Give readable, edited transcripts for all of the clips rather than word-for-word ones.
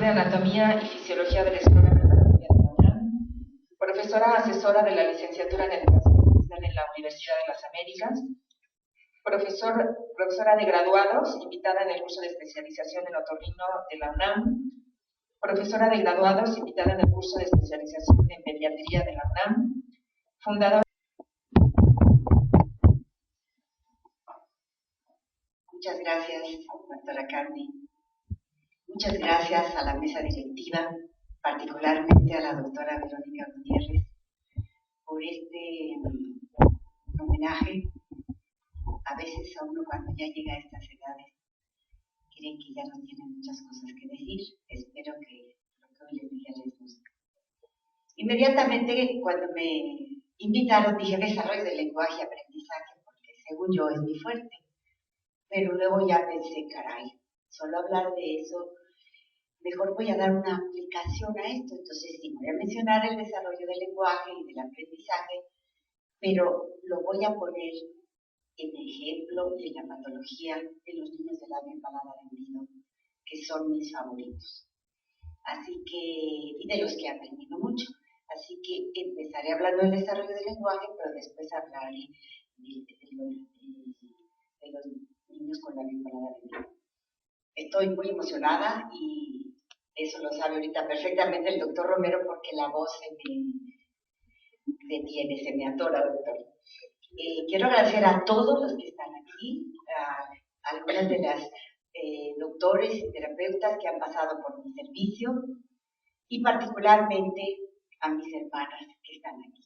de Anatomía y Fisiología de la Escuela Preparatoria de la UNAM, profesora asesora de la Licenciatura en Educación Especial en la Universidad de las Américas, profesora de graduados, invitada en el curso de especialización en otorrino de la UNAM, profesora de graduados, invitada en el curso de especialización en pediatría de la UNAM, fundadora. Muchas gracias, doctora Candy. Muchas gracias a la mesa directiva, particularmente a la doctora Verónica Gutiérrez, por este homenaje. A veces a uno cuando ya llega a estas edades, creen que ya no tiene muchas cosas que decir. Espero que lo que hoy les diga les guste. Inmediatamente cuando me invitaron dije desarrollo del lenguaje y aprendizaje, porque según yo es muy fuerte. Pero luego ya pensé, caray, solo hablar de eso, mejor voy a dar una aplicación a esto. Entonces sí, voy a mencionar el desarrollo del lenguaje y del aprendizaje, pero lo voy a poner en ejemplo de la patología de los niños de labio y paladar hendido, que son mis favoritos. Así que, y de los que he aprendido mucho. Así que empezaré hablando del desarrollo del lenguaje, pero después hablaré de los niños con labio y paladar hendido. Estoy muy emocionada y eso lo sabe ahorita perfectamente el doctor Romero porque la voz se me atora, doctor. Quiero agradecer a todos los que están aquí, a algunas de las doctores y terapeutas que han pasado por mi servicio y particularmente a mis hermanas que están aquí.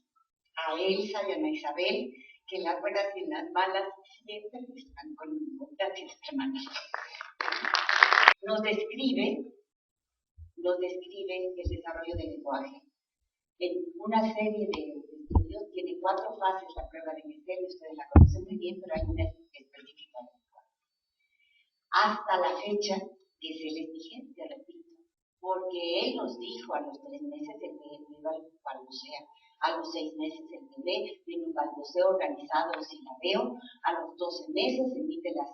A Elsa y a Ana Isabel, que en las buenas y en las malas siempre están conmigo. Gracias, hermanas. Nos describe el desarrollo del lenguaje. En una serie de estudios tiene 4 fases la prueba de Gestell, ustedes la conocen muy bien, pero hay una específica. Hasta la fecha que se les dije, te repito, porque él nos dijo a los 3 meses el bebé iba al balbucea, a los 6 meses el bebé viene un balbuceo organizado silabeo, a los 12 meses emite las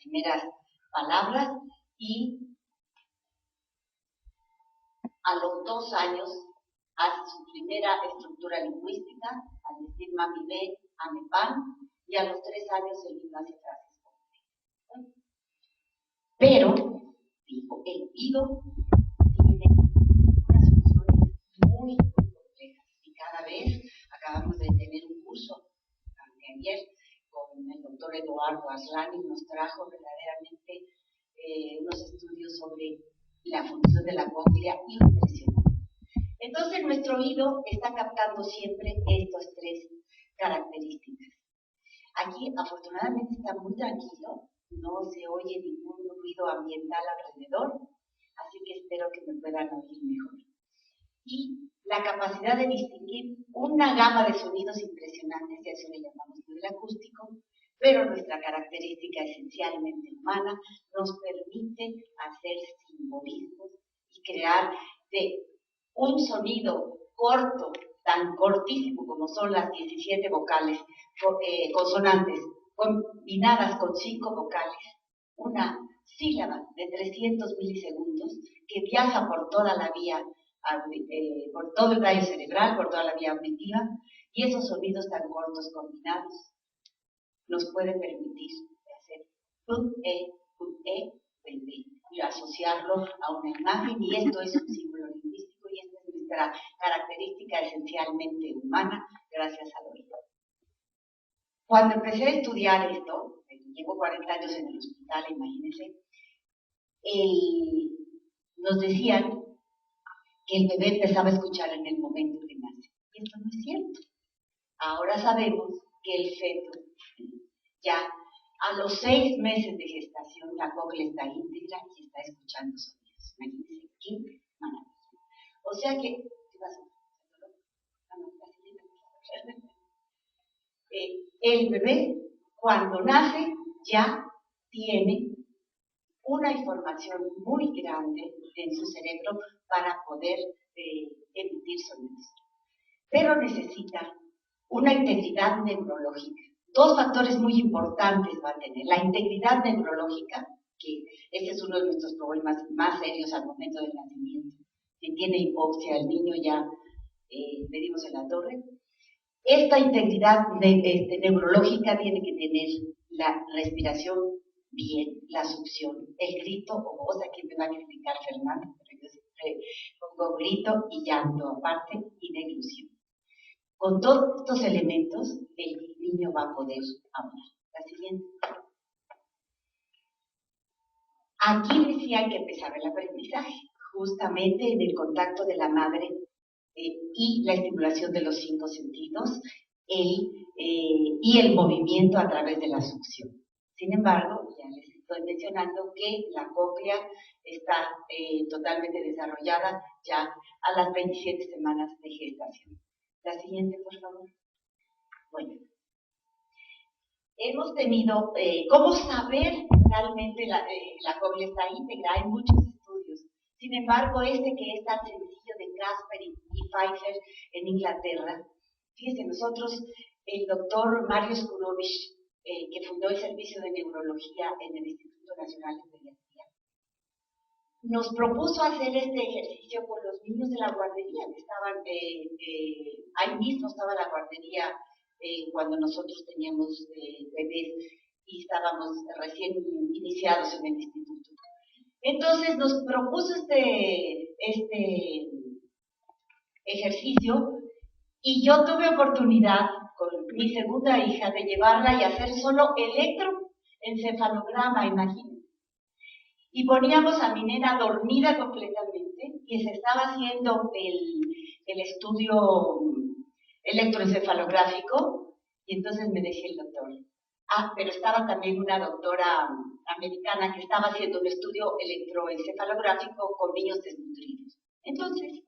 primeras palabras y a los 2 años hace su primera estructura lingüística, al decir mami ve, ame pan, y a los 3 años el niño hace frases completas. Pero, dijo, el oído tiene unas funciones muy complejas, y cada vez acabamos de tener un curso, ayer, con el doctor Eduardo Aslani, nos trajo verdaderamente unos estudios sobre la función de la cóclea impresionante. Entonces nuestro oído está captando siempre estas 3 características. Aquí afortunadamente está muy tranquilo, no se oye ningún ruido ambiental alrededor, así que espero que me puedan oír mejor. Y la capacidad de distinguir una gama de sonidos impresionantes, y a eso le llamamos nivel acústico, pero nuestra característica esencialmente humana nos permite hacer simbolismos y crear de un sonido corto, tan cortísimo como son las 17 vocales, consonantes, combinadas con 5 vocales, una sílaba de 300 milisegundos que viaja por toda la vía, por todo el tallo cerebral, por toda la vía auditiva, y esos sonidos tan cortos combinados nos pueden permitir hacer y asociarlo a una imagen, y esto es un símbolo lingüístico, y esta es nuestra característica esencialmente humana, gracias al oído. Cuando empecé a estudiar esto, llevo 40 años en el hospital, imagínense, nos decían que el bebé empezaba a escuchar en el momento que nace. Y esto no es cierto. Ahora sabemos que el feto ya a los 6 meses de gestación la cóclea está íntegra y está escuchando sonidos. Imagínense qué maravilla. O sea que, ¿qué pasó? El bebé cuando nace ya tiene una información muy grande en su cerebro para poder emitir sonidos. Pero necesita una integridad neurológica. 2 factores muy importantes va a tener. La integridad neurológica, que ese es uno de nuestros problemas más serios al momento del nacimiento. Si tiene hipoxia el niño ya le dimos en la torre. Esta integridad neurológica tiene que tener la respiración bien, la succión, el grito o voz, aquí me va a criticar Fernando, pero yo siempre pongo grito y llanto aparte y deglución. Con todos estos elementos, el niño va a poder hablar. La siguiente. Aquí decía que empezaba el aprendizaje, justamente en el contacto de la madre y la estimulación de los 5 sentidos y el movimiento a través de la succión. Sin embargo, ya les estoy mencionando que la cóclea está totalmente desarrollada ya a las 27 semanas de gestación. La siguiente, por favor. Bueno, hemos tenido, ¿cómo saber realmente la cóclea está íntegra? Hay muchos estudios. Sin embargo, que es tan sencillo de Casper y Pfizer en Inglaterra, fíjense, nosotros, el doctor Mario Skurovich, que fundó el Servicio de Neurología en el Instituto Nacional de Pediatría, nos propuso hacer este ejercicio con los niños de la guardería, que estaban, ahí mismo estaba la guardería cuando nosotros teníamos bebés y estábamos recién iniciados en el instituto. Entonces nos propuso este ejercicio y yo tuve oportunidad con mi segunda hija de llevarla y hacer solo electroencefalograma, imagínense. Y poníamos a mi nena dormida completamente y se estaba haciendo el estudio electroencefalográfico y entonces me decía el doctor, pero estaba también una doctora americana que estaba haciendo un estudio electroencefalográfico con niños desnutridos. Entonces,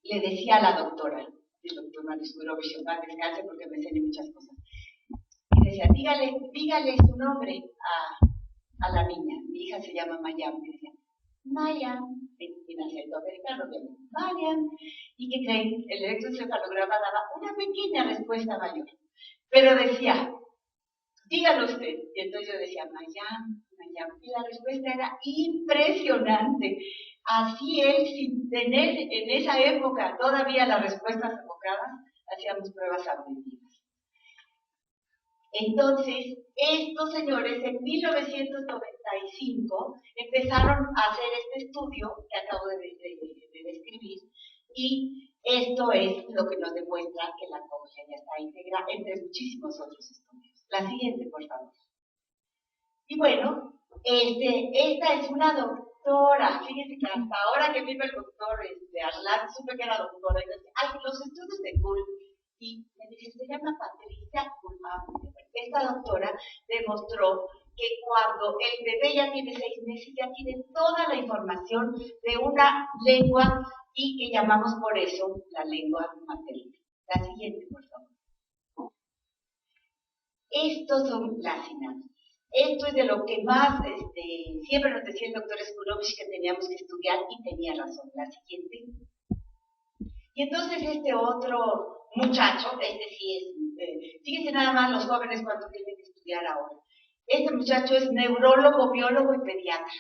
le decía a la doctora, el doctor Mario Skurovich, va a descanse porque me enseñó muchas cosas, y decía, dígale su nombre a la niña. Mi hija se llama Mayam, y decía, Mayam, en acento americano, Mayam, y que creen, el electroencefalograma daba una pequeña respuesta mayor, pero decía, dígalo usted, y entonces yo decía, Mayam, y la respuesta era impresionante. Así él, sin tener en esa época todavía las respuestas enfocadas, hacíamos pruebas auditivas. Entonces, estos señores en 1995 empezaron a hacer este estudio que acabo de describir, y esto es lo que nos demuestra que la cóclea ya está íntegra entre muchísimos otros estudios. La siguiente, por favor. Y bueno, esta es una doctora, fíjense que hasta ahora que vino el doctor Arlan, supe que era doctora, y decía, los estudios de Kuhl, y me dice, se llama Patricia Kuhlmann. Esta doctora demostró que cuando el bebé ya tiene 6 meses, ya tiene toda la información de una lengua y que llamamos por eso la lengua materna. La siguiente, por favor. Estos son las sinapsis. Esto es de lo que más, siempre nos decía el doctor Skurovich que teníamos que estudiar y tenía razón. La siguiente. Y entonces este otro muchacho, sí es, fíjense nada más los jóvenes cuánto tienen que estudiar ahora. Este muchacho es neurólogo, biólogo y pediatra,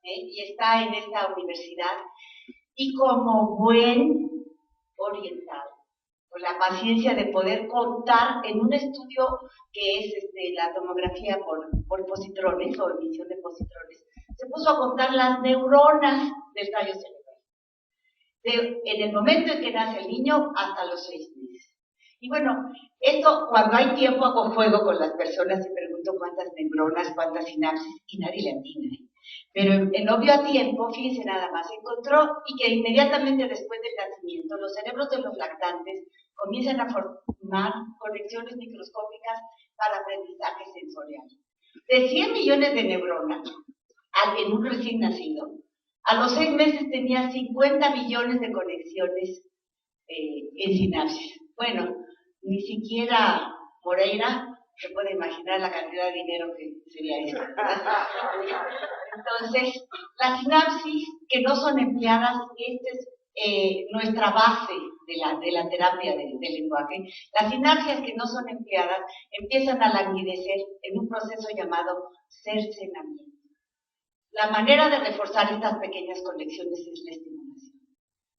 y está en esta universidad, y como buen oriental, con la paciencia de poder contar en un estudio que es la tomografía por positrones o emisión de positrones, se puso a contar las neuronas del tallo cerebral. En el momento en que nace el niño hasta los 6 meses. Y bueno, esto cuando hay tiempo hago juego con las personas y pregunto cuántas neuronas, cuántas sinapsis, y nadie le atina. Pero en obvio a tiempo, fíjense nada más, encontró y que inmediatamente después del nacimiento los cerebros de los lactantes comienzan a formar conexiones microscópicas para aprendizaje sensorial. De 100 millones de neuronas en un recién nacido, a los 6 meses tenía 50 millones de conexiones en sinapsis. Bueno, ni siquiera Moreira se puede imaginar la cantidad de dinero que sería eso. Entonces, las sinapsis que no son empleadas, esta es nuestra base de la terapia del lenguaje, las sinapsis que no son empleadas empiezan a languidecer en un proceso llamado cercenamiento. La manera de reforzar estas pequeñas conexiones es la estimulación,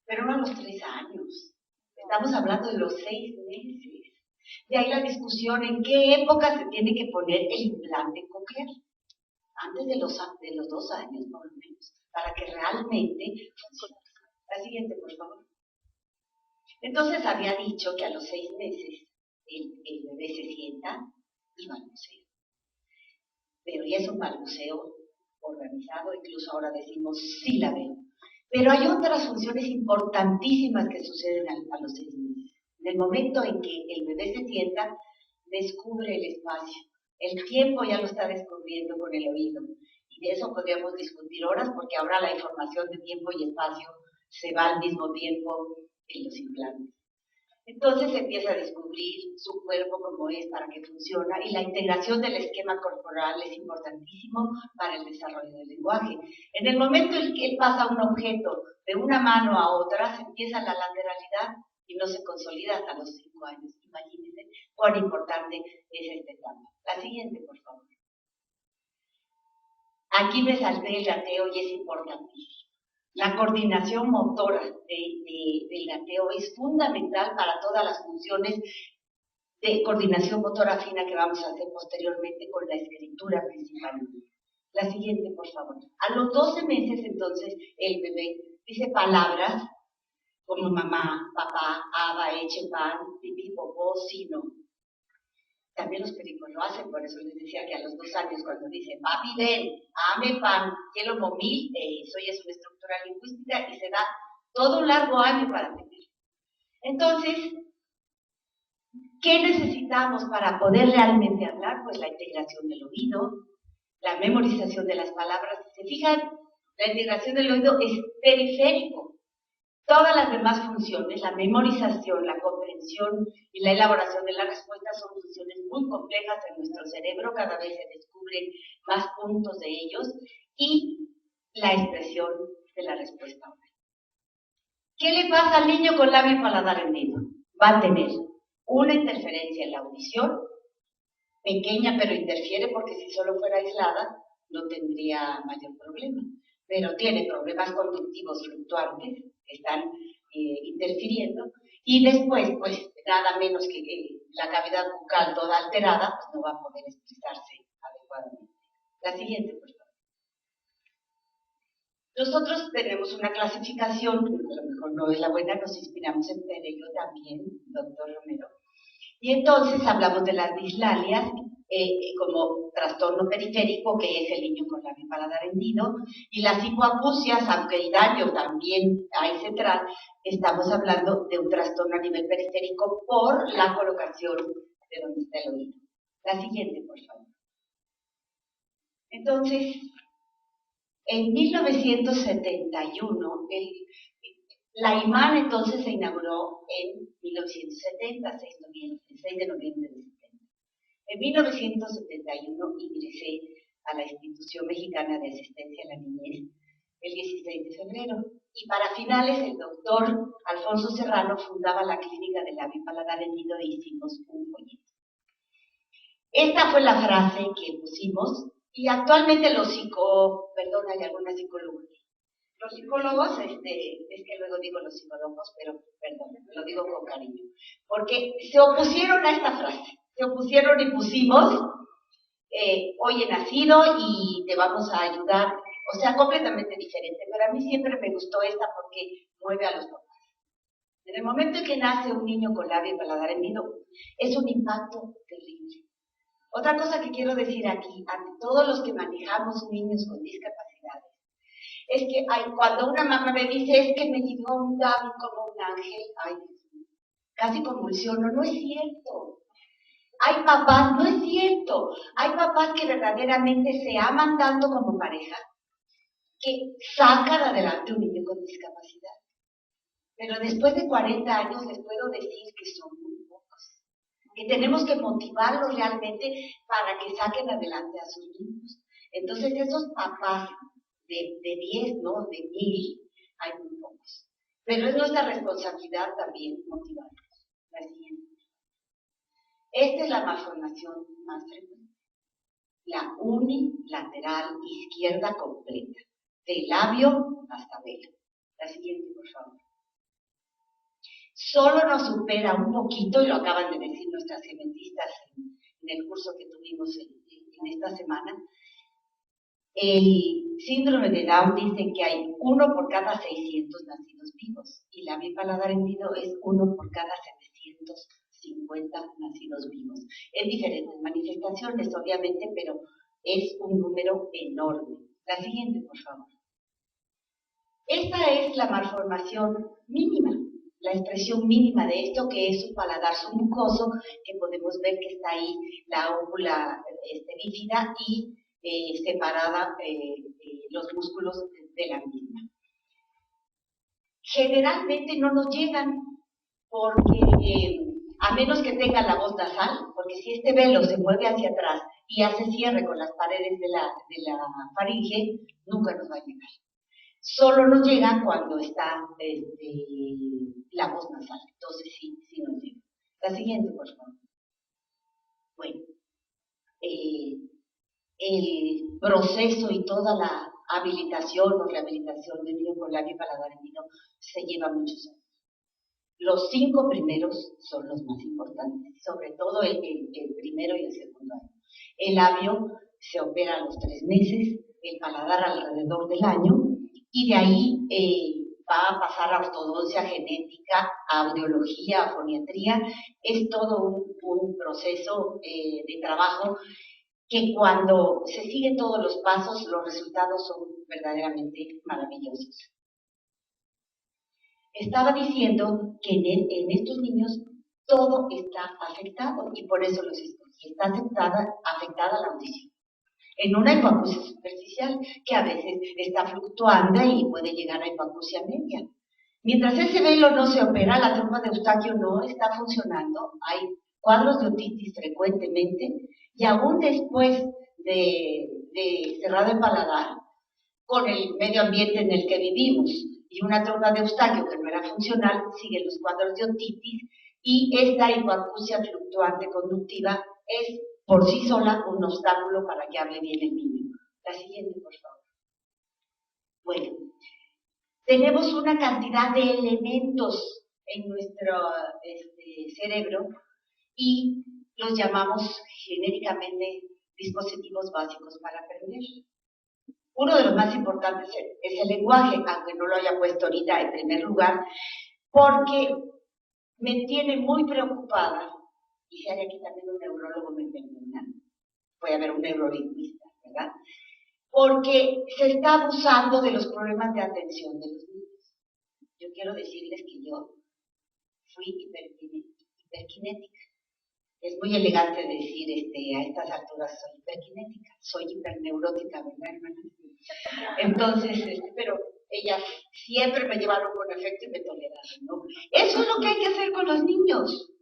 pero no a los 3 años. Estamos hablando de los 6 meses. De ahí la discusión en qué época se tiene que poner el implante coclear. Antes de los 2 años, por lo menos, para que realmente funcione. La siguiente, por favor. Entonces había dicho que a los 6 meses el bebé se sienta y balbucea. Pero ya es un balbuceo organizado, incluso ahora decimos sí la veo. Pero hay otras funciones importantísimas que suceden a los 6 meses. En el momento en que el bebé se sienta, descubre el espacio. El tiempo ya lo está descubriendo con el oído. Y de eso podríamos discutir horas, porque ahora la información de tiempo y espacio se va al mismo tiempo en los implantes. Entonces empieza a descubrir su cuerpo como es, para qué funciona, y la integración del esquema corporal es importantísimo para el desarrollo del lenguaje. En el momento en que él pasa un objeto de una mano a otra, se empieza la lateralidad y no se consolida hasta los 5 años. Imagínense cuán importante es esta etapa. La siguiente, por favor. Aquí me salté el gateo y es importantísimo. La coordinación motora del gateo es fundamental para todas las funciones de coordinación motora fina que vamos a hacer posteriormente con la escritura principalmente. La siguiente, por favor. A los 12 meses, entonces, el bebé dice palabras como mamá, papá, aba, eche, pan, pipí, popó, sino. También los pericos lo hacen, por eso les decía que a los 2 años, cuando dicen papi, ven, ame, pan, quiero momil, eso ya es una estructura lingüística y se da todo un largo año para tener. Entonces, ¿qué necesitamos para poder realmente hablar? Pues la integración del oído, la memorización de las palabras. Si se fijan, la integración del oído es periférico. Todas las demás funciones, la memorización, la comprensión y la elaboración de la respuesta son funciones muy complejas en nuestro cerebro, cada vez se descubren más puntos de ellos, y la expresión de la respuesta oral. ¿Qué le pasa al niño con labio y paladar hendido? Va a tener una interferencia en la audición, pequeña pero interfiere, porque si solo fuera aislada no tendría mayor problema, pero tiene problemas conductivos fluctuantes que están interfiriendo, y después, pues nada menos que la cavidad bucal toda alterada, pues no va a poder expresarse adecuadamente. La siguiente, por favor. Nosotros tenemos una clasificación, a lo mejor no es la buena, nos inspiramos en Perello también, doctor Romero, y entonces hablamos de las dislalias como trastorno periférico, que es el niño con labio y paladar hendido, y las hipoacusias, aunque el daño también hay central, estamos hablando de un trastorno a nivel periférico por la colocación de donde está el oído. La siguiente, por favor. Entonces, en 1971, la IMAN entonces se inauguró en 1970, 6 de noviembre de 70. En 1971 ingresé a la Institución Mexicana de Asistencia a la Niñez el 16 de febrero, y para finales el doctor Alfonso Serrano fundaba la clínica de labio y paladar hendido e hicimos un folleto. Esta fue la frase que pusimos, y actualmente hay alguna psicóloga. Los psicólogos, es que luego digo los psicólogos, pero perdón, lo digo con cariño, porque se opusieron a esta frase, se opusieron y pusimos, hoy he nacido y te vamos a ayudar, o sea, completamente diferente, pero a mí siempre me gustó esta porque mueve a los papás. En el momento en que nace un niño con labio y paladar hendido, es un impacto terrible. Otra cosa que quiero decir aquí, ante todos los que manejamos niños con discapacidades, es que cuando una mamá me dice, es que me llegó un David como un ángel, ay, casi convulsiono, no es cierto. Hay papás, no es cierto, hay papás que verdaderamente se aman tanto como pareja, que sacan adelante un niño con discapacidad. Pero después de 40 años les puedo decir que son muy pocos, que tenemos que motivarlos realmente para que saquen adelante a sus niños. Entonces esos papás de 10, ¿no? De 1000, hay muy pocos. Pero es nuestra responsabilidad también motivarlos. La siguiente. Esta es la malformación más frecuente. La unilateral izquierda completa, de labio hasta velo. La siguiente, por favor. Solo nos supera un poquito, y lo acaban de decir nuestras genetistas en el curso que tuvimos en esta semana. El síndrome de Down dice que hay 1 por cada 600 nacidos vivos, y la bipaladar hendido es 1 por cada 750 nacidos vivos. En diferentes manifestaciones, obviamente, pero es un número enorme. La siguiente, por favor. Esta es la malformación mínima, la expresión mínima de esto, que es un paladar submucoso, que podemos ver que está ahí la ócula bífida y separada los músculos de la misma. Generalmente no nos llegan porque, a menos que tenga la voz nasal, porque si este velo se mueve hacia atrás y hace cierre con las paredes de la faringe, nunca nos va a llegar. Solo nos llega cuando está la voz nasal, entonces sí nos llega. La siguiente, por favor. Bueno, el proceso y toda la habilitación o rehabilitación del niño con labio y paladar hendido se lleva muchos años. Los 5 primeros son los más importantes, sobre todo el primero y el segundo año. El labio se opera a los 3 meses, el paladar alrededor del año, y de ahí va a pasar a ortodoncia genética, a audiología, a foniatría. Es todo un proceso de trabajo que cuando se siguen todos los pasos, los resultados son verdaderamente maravillosos. Estaba diciendo que en estos niños todo está afectado, y por eso los escogí. Está afectada la audición. En una hipoacusia superficial, que a veces está fluctuando y puede llegar a hipoacusia media. Mientras ese velo no se opera, la trompa de Eustaquio no está funcionando, hay cuadros de otitis frecuentemente, y aún después de cerrado el paladar, con el medio ambiente en el que vivimos, y una trompa de Eustaquio que no era funcional, siguen los cuadros de otitis, y esta hipoacusia fluctuante conductiva es por sí sola un obstáculo para que hable bien el niño. La siguiente, por favor. Bueno, tenemos una cantidad de elementos en nuestro cerebro y los llamamos genéricamente dispositivos básicos para aprender. Uno de los más importantes es el lenguaje, aunque no lo haya puesto ahorita en primer lugar, porque me tiene muy preocupada, y si hay aquí también un neurólogo me perdona, puede haber un neurolingüista, ¿verdad? Porque se está abusando de los problemas de atención de los niños. Yo quiero decirles que yo fui hiperkinética. Es muy elegante decir a estas alturas soy hiperkinética, soy hiperneurótica, ¿verdad, hermana? Entonces, pero ellas siempre me llevaron con efecto y me toleraron, ¿no? Eso es lo que hay que hacer con los niños.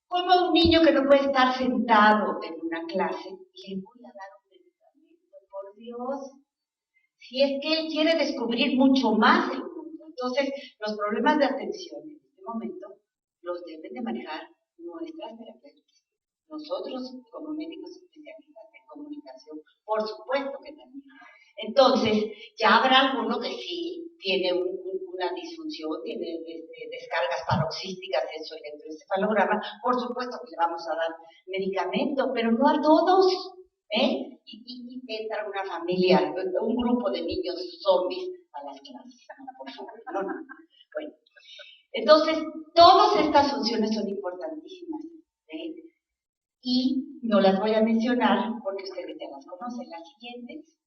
Como un niño que no puede estar sentado en una clase, le voy a dar un medicamento, por Dios. Si es que él quiere descubrir mucho más el mundo. Entonces, los problemas de atención en este momento los deben de manejar nuestras terapeutas. Nosotros, como médicos especialistas en comunicación, por supuesto que también. Entonces, ya habrá alguno que sí tiene una disfunción, tiene descargas paroxísticas en su electroencefalograma, por supuesto que le vamos a dar medicamento, pero no a todos, ¿eh? Y entra una familia, un grupo de niños zombies a las clases, por favor, no. Bueno, entonces, todas estas funciones son importantísimas, ¿eh? Y no las voy a mencionar porque ustedes ya las conocen. Las siguientes.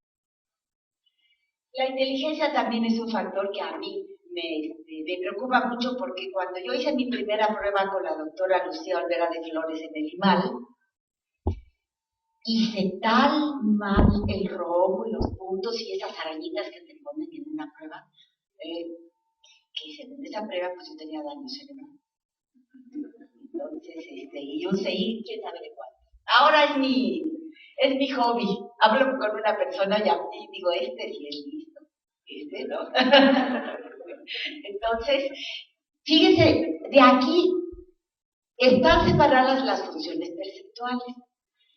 La inteligencia también es un factor que a mí me preocupa mucho, porque cuando yo hice mi primera prueba con la doctora Lucía Olvera de Flores en el IMAL, hice tal mal el robo y los puntos y esas arañitas que te ponen en una prueba, que según esa prueba pues yo tenía daño cerebral. Entonces, y yo seguí, quién sabe de cuál. Ahora es mi hobby. Hablo con una persona y digo, sí es listo, no. Entonces, fíjense, de aquí están separadas las funciones perceptuales.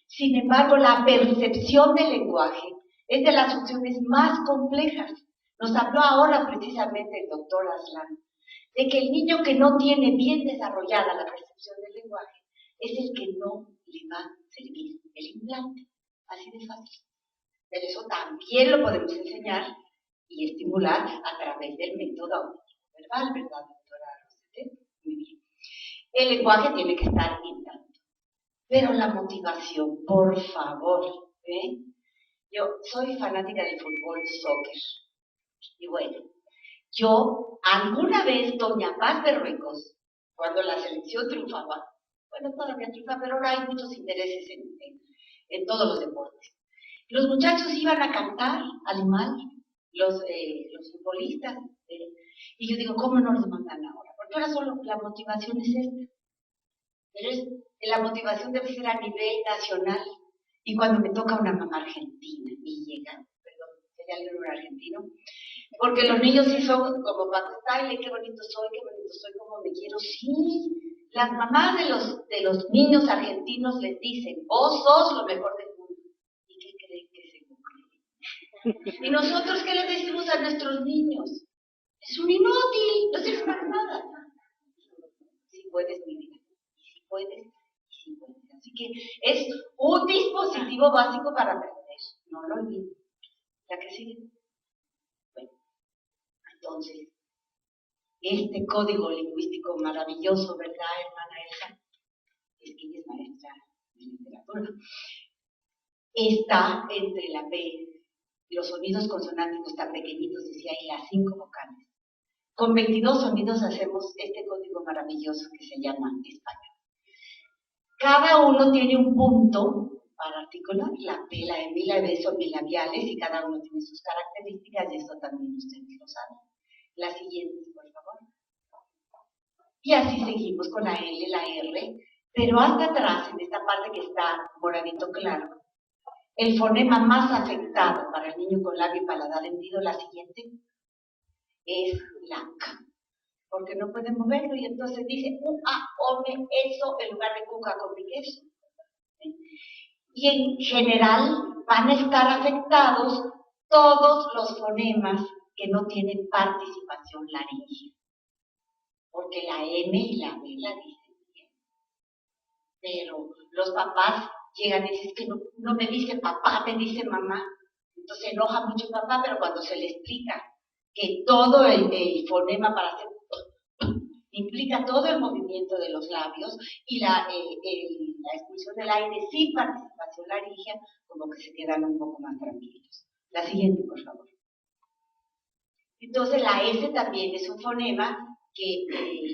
Sin embargo, la percepción del lenguaje es de las funciones más complejas. Nos habló ahora precisamente el doctor Aslan de que el niño que no tiene bien desarrollada la percepción del lenguaje es el que no le va a servir el implante. Así de fácil. Pero eso también lo podemos enseñar y estimular a través del método auditivo verbal, ¿verdad, doctora Rosete? Muy bien. El lenguaje tiene que estar intacto. Pero la motivación, por favor, ¿eh? Yo soy fanática del fútbol, soccer. Y bueno, yo alguna vez, doña Paz Berruecos, cuando la selección triunfaba, bueno, todavía triunfa, pero ahora hay muchos intereses en todos los deportes. Los muchachos iban a cantar animal, los futbolistas, y yo digo, ¿cómo no los mandan ahora? Porque ahora solo la motivación es esta. Pero la motivación debe ser a nivel nacional. Y cuando me toca una mamá argentina y llega, perdón, sería algo argentino, porque los niños sí son como Paco Style, qué bonito soy, como me quiero. Sí, las mamás de los niños argentinos les dicen, vos sos lo mejor del mundo. ¿Y qué creen que se cumple? ¿Y nosotros qué les decimos a nuestros niños? Es un inútil, no sirves para nada. Si puedes, mi vida, y si puedes, y si puedes. Así que es un dispositivo básico para aprender, no lo olviden. ¿La que sigue? Bueno, entonces, este código lingüístico maravilloso, ¿verdad, hermana Elsa? Es que ella es maestra de literatura. Está entre la P, los sonidos consonánticos tan pequeñitos, decía, y las 5 vocales. Con 22 sonidos hacemos este código maravilloso que se llama español. Cada uno tiene un punto para articular. La P, la M y la B son bilabiales y cada uno tiene sus características y esto también ustedes lo saben. La siguiente, por favor. Y así seguimos con la L, la R, pero hasta atrás, en esta parte que está moradito claro, el fonema más afectado para el niño con labio y paladar hendido, la siguiente, es la K, porque no puede moverlo y entonces dice ome, eso, en lugar de cuca con mi queso. Y en general van a estar afectados todos los fonemas que no tienen participación laringea, porque la M y la B la dicen bien. Pero los papás llegan y dicen que no me dice papá, me dice mamá. Entonces se enoja mucho papá, pero cuando se le explica que todo el fonema para hacer implica todo el movimiento de los labios y la expulsión del aire sin participación laringea, como que se quedan un poco más tranquilos. La siguiente, por favor. Entonces la S también es un fonema que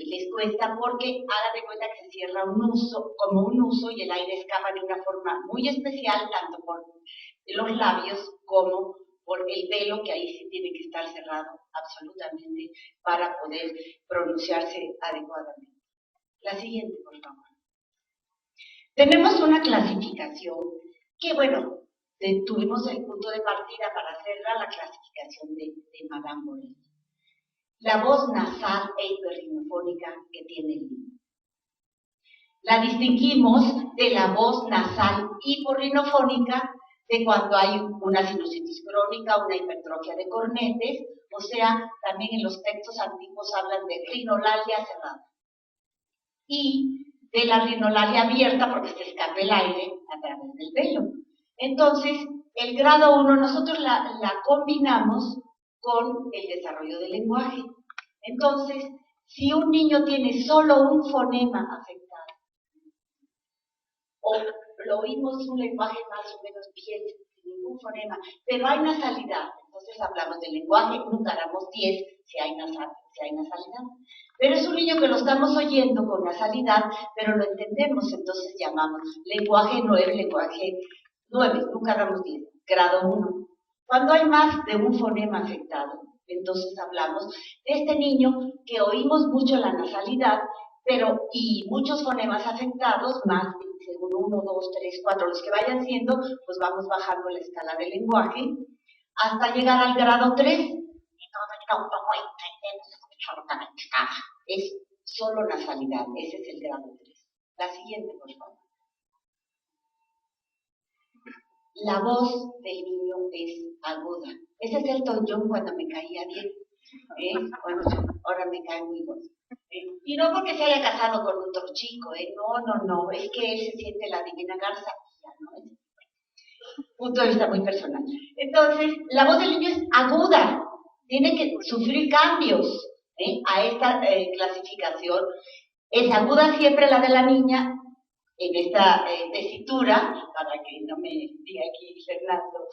les cuesta porque hagan de cuenta que se cierra como un uso y el aire escapa de una forma muy especial, tanto por los labios como por el velo, que ahí sí tiene que estar cerrado absolutamente para poder pronunciarse adecuadamente. La siguiente, por favor. Tenemos una clasificación que, bueno, tuvimos el punto de partida para hacerla, la clasificación de Madame Borel. La voz nasal e hiperrinofónica que tiene el niño. La distinguimos de la voz nasal hiporrinofónica de cuando hay una sinusitis crónica, una hipertrofia de cornetes, o sea, también en los textos antiguos hablan de rinolalia cerrada. Y de la rinolalia abierta porque se escapa el aire a través del velo. Entonces, el grado 1 nosotros la combinamos con el desarrollo del lenguaje. Entonces, si un niño tiene solo un fonema afectado, o lo oímos un lenguaje más o menos bien, sin ningún fonema, pero hay nasalidad, entonces hablamos del lenguaje, nunca damos 10 si hay nasalidad. Pero es un niño que lo estamos oyendo con nasalidad, pero lo entendemos, entonces llamamos lenguaje 9, nunca damos 10, grado 1. Cuando hay más de un fonema afectado, entonces hablamos de este niño que oímos mucho la nasalidad, y muchos fonemas afectados, más según 1, 2, 3, 4, los que vayan siendo, pues vamos bajando la escala del lenguaje hasta llegar al grado 3. Y todo el mundo entendemos, escucharlo también. es solo nasalidad, ese es el grado 3. La siguiente, por favor. La voz del niño es aguda. Ese es Elton John cuando me caía bien. Bueno, ahora me cae muy gordo. Y no porque se haya casado con otro chico, no, es que él se siente la divina garza. Ya no es. Punto de vista muy personal. Entonces, la voz del niño es aguda, tiene que sufrir cambios a esta clasificación. Es aguda siempre la de la niña, en esta tesitura, para que no me diga aquí Fernando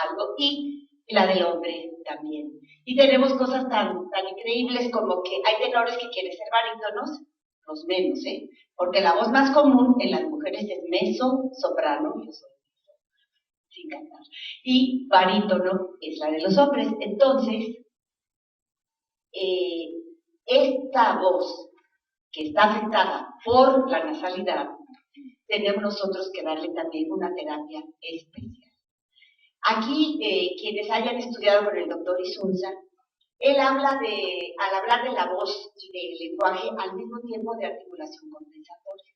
algo, y la del hombre también. Y tenemos cosas tan increíbles como que hay tenores que quieren ser barítonos, los menos, porque la voz más común en las mujeres es mezzo, soprano, yo soy sin cantar, y barítono es la de los hombres. Entonces, esta voz que está afectada por la nasalidad, tenemos nosotros que darle también una terapia especial. Aquí, quienes hayan estudiado con el doctor Isunza, él habla al hablar de la voz y del lenguaje, al mismo tiempo de articulación compensatoria.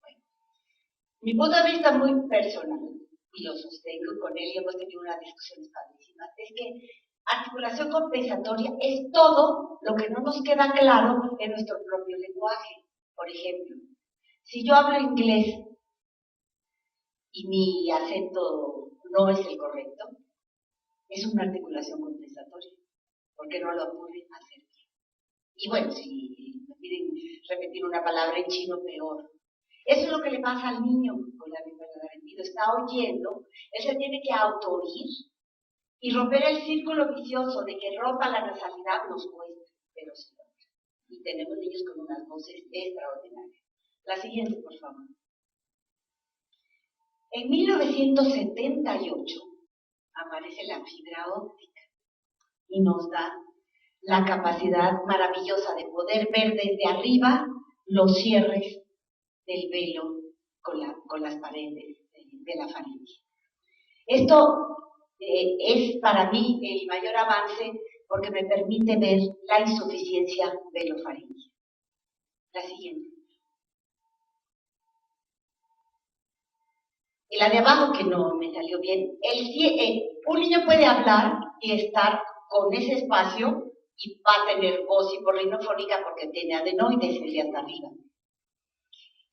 Bueno, mi punto de vista muy personal, y lo sostengo con él y hemos tenido unas discusiones padrísimas, es que articulación compensatoria es todo lo que no nos queda claro en nuestro propio lenguaje. Por ejemplo, si yo hablo inglés y mi acento no es el correcto, es una articulación compensatoria, porque no lo pude hacer bien. Y bueno, si me piden repetir una palabra en chino, peor. Eso es lo que le pasa al niño con la lengua de sentido. Está oyendo, él se tiene que auto-oír y romper el círculo vicioso de que rompa la nasalidad nos cuesta, pero sí. Y tenemos niños con unas voces extraordinarias. La siguiente, por favor. En 1978 aparece la fibra óptica y nos da la capacidad maravillosa de poder ver desde arriba los cierres del velo con las paredes de la faringe. Esto es para mí el mayor avance porque me permite ver la insuficiencia velofaringea. La siguiente. Y la de abajo que no me salió bien. Un niño puede hablar y estar con ese espacio y va a tener voz hiporrinofónica porque tiene adenoides el de hasta arriba.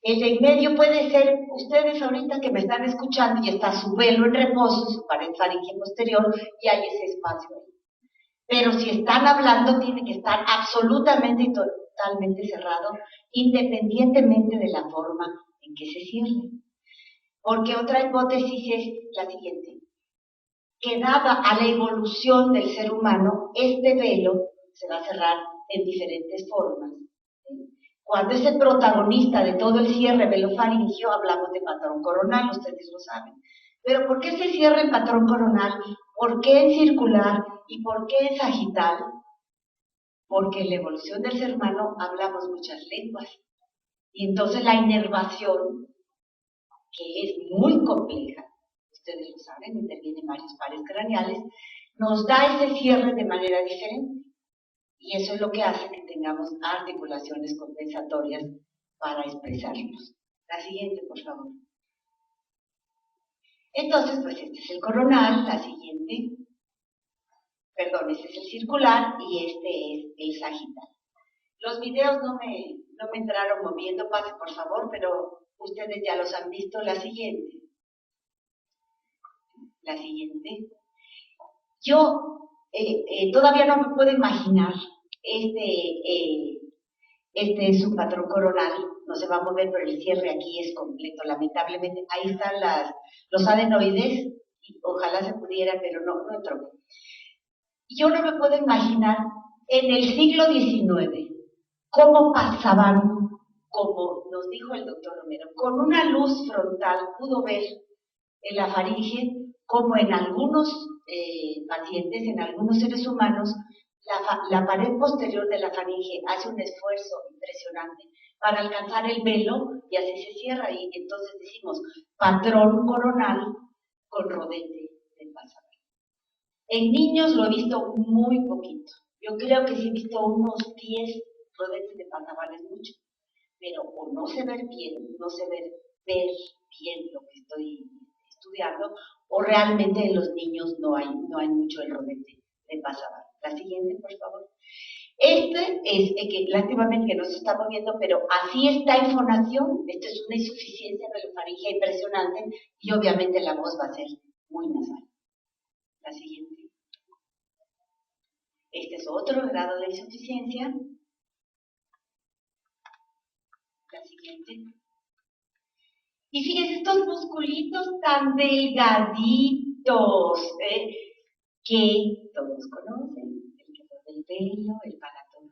El de en medio puede ser ustedes ahorita que me están escuchando y está su velo en reposo, su pared faríngea posterior y hay ese espacio ahí. Pero si están hablando tiene que estar absolutamente y totalmente cerrado, independientemente de la forma en que se cierre. Porque otra hipótesis es la siguiente, que dada a la evolución del ser humano, este velo se va a cerrar en diferentes formas. Cuando es el protagonista de todo el cierre velofaringeo, hablamos de patrón coronal, ustedes lo saben. Pero ¿por qué se cierra en patrón coronal? ¿Por qué en circular? ¿Y por qué en sagital? Porque en la evolución del ser humano hablamos muchas lenguas. Y entonces la inervación, que es muy compleja, ustedes lo saben, intervienen varios pares craneales, nos da ese cierre de manera diferente. Y eso es lo que hace que tengamos articulaciones compensatorias para expresarnos. La siguiente, por favor. Entonces, pues este es el coronal, la siguiente, perdón, este es el circular y este es el sagital. Los videos no me entraron moviendo, pase por favor, pero ustedes ya los han visto. La siguiente. La siguiente. Yo todavía no me puedo imaginar este es un patrón coronal, no se va a mover, pero el cierre aquí es completo, lamentablemente. Ahí están los adenoides, y ojalá se pudiera, pero no entró. Yo no me puedo imaginar en el siglo XIX cómo pasaban, como nos dijo el doctor Romero, con una luz frontal pudo ver en la faringe como en algunos pacientes, en algunos seres humanos, la pared posterior de la faringe hace un esfuerzo impresionante para alcanzar el velo y así se cierra y entonces decimos patrón coronal con rodete del pasador. En niños lo he visto muy poquito. Yo creo que sí he visto unos 10 rodetes de pantabal es mucho, pero o no sé ver bien, no sé ver bien lo que estoy estudiando, o realmente en los niños no hay mucho el rodete de pasabal. La siguiente, por favor. Este es el que lástimamente no se está moviendo, pero así está en fonación. Esto es una insuficiencia velofaringea impresionante y obviamente la voz va a ser muy nasal. La siguiente. Este es otro grado de insuficiencia. La siguiente. Y fíjense estos musculitos tan delgaditos, que todos conocen, el que del pelo, el palato,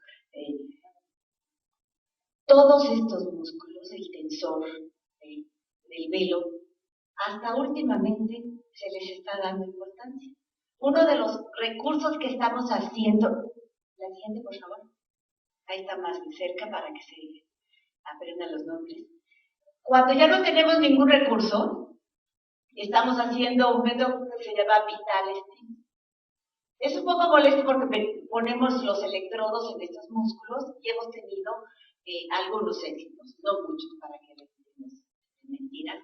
todos estos músculos, el tensor del velo, hasta últimamente se les está dando importancia. Uno de los recursos que estamos haciendo, la siguiente por favor, ahí está más de cerca para que se aprendan los nombres. Cuando ya no tenemos ningún recurso, estamos haciendo un método que se llama Vital Stim. Es un poco molesto porque ponemos los electrodos en estos músculos y hemos tenido algunos éxitos, no muchos para que les digamos mentiras,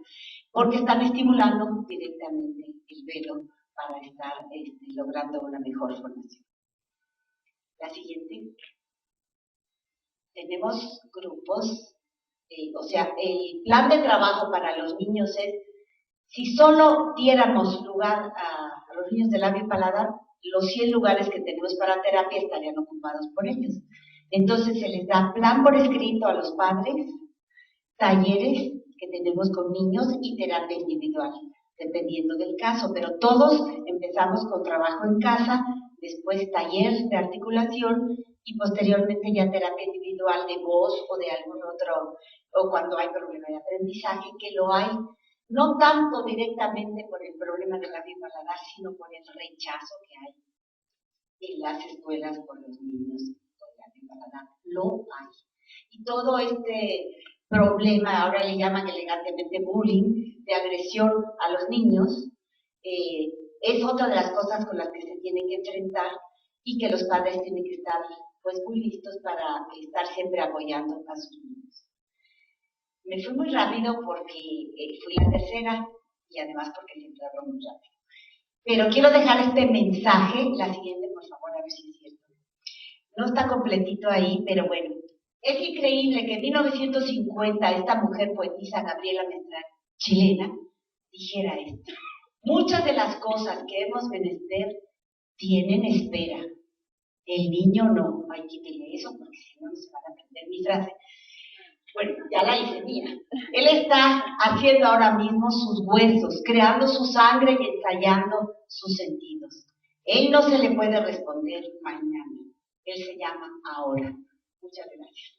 porque están estimulando directamente el velo para estar logrando una mejor formación. La siguiente. Tenemos grupos, o sea, el plan de trabajo para los niños es, si solo diéramos lugar a los niños de labio y paladar, los 100 lugares que tenemos para terapia estarían ocupados por ellos. Entonces se les da plan por escrito a los padres, talleres que tenemos con niños y terapia individual, dependiendo del caso, pero todos empezamos con trabajo en casa, después taller de articulación y posteriormente ya terapia individual de voz o de algún otro, o cuando hay problema de aprendizaje, que lo hay, no tanto directamente por el problema de labio y paladar, sino por el rechazo que hay en las escuelas por los niños con labio y paladar. Lo hay. Y todo este problema, ahora le llaman elegantemente bullying, de agresión a los niños, es otra de las cosas con las que se tienen que enfrentar y que los padres tienen que estar pues muy listos para estar siempre apoyando a sus niños. Me fui muy rápido porque fui la tercera y además porque siempre hablo muy rápido. Pero quiero dejar este mensaje, la siguiente por favor, a ver si es cierto. No está completito ahí, pero bueno. Es increíble que en 1950 esta mujer poetisa Gabriela Mistral, chilena, dijera esto. Muchas de las cosas que hemos menester tienen espera. El niño no. Ay, quítele eso porque si no, no se van a aprender mi frase. Bueno, ya la hice mía. Él está haciendo ahora mismo sus huesos, creando su sangre y ensayando sus sentidos. Él no se le puede responder mañana. Él se llama ahora. Muchas gracias.